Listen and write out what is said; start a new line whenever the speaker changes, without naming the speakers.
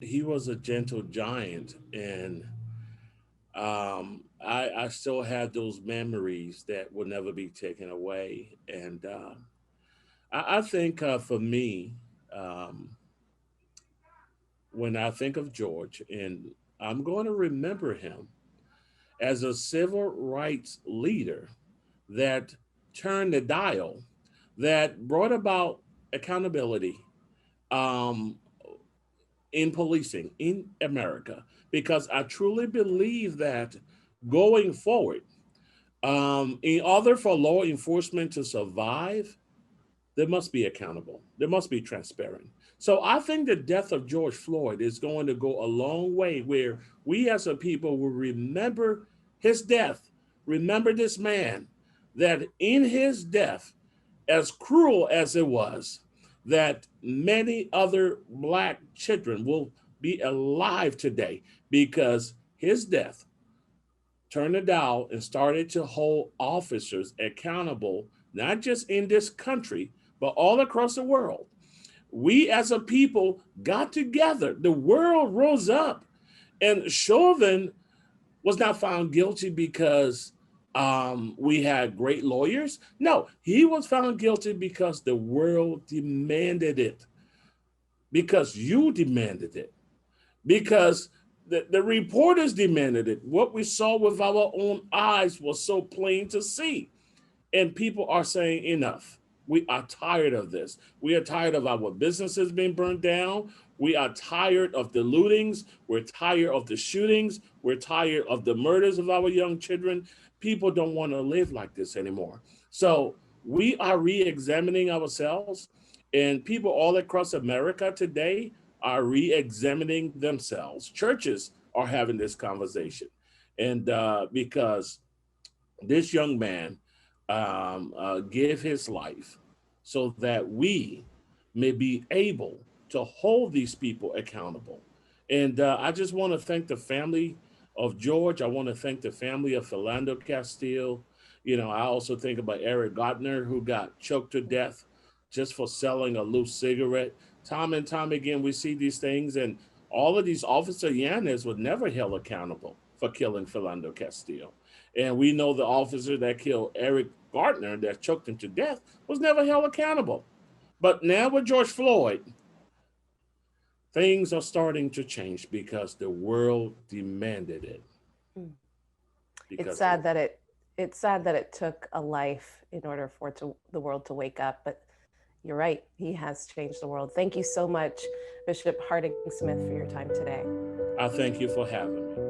he was a gentle giant, and I still have those memories that will never be taken away. And I think for me, um, when I think of George, and I'm going to remember him as a civil rights leader that turned the dial, that brought about accountability um, in policing in America, because I truly believe that going forward, in order for law enforcement to survive, they must be accountable. They must be transparent. So I think the death of George Floyd is going to go a long way where we as a people will remember his death, remember this man, that in his death, as cruel as it was, that many other black children will be alive today because his death turned the dial and started to hold officers accountable, not just in this country, but all across the world. We as a people got together. The world rose up. And Chauvin was not found guilty because we had great lawyers. No, he was found guilty because the world demanded it, because you demanded it, because the reporters demanded it. What we saw with our own eyes was so plain to see. And people are saying enough. We are tired of this. We are tired of our businesses being burned down. We are tired of the lootings. We're tired of the shootings. We're tired of the murders of our young children. People don't want to live like this anymore. So we are re examining ourselves, and people all across America today are re examining themselves. Churches are having this conversation. And because this young man give his life so that we may be able to hold these people accountable. And I just want to thank the family of George. I want to thank the family of Philando Castile. You know, I also think about Eric Gartner, who got choked to death just for selling a loose cigarette. Time and time again, we see these things, and all of these Officer Yanez was never held accountable for killing Philando Castile. And we know the officer that killed Eric Gartner, that choked him to death, was never held accountable. But now with George Floyd, things are starting to change because the world demanded it.
Mm. It's
Because the
sad that it's sad that it took a life in order for the world to wake up, but you're right. He has changed the world. Thank you so much, Bishop Harding Smith, for your time today.
I thank you for having me.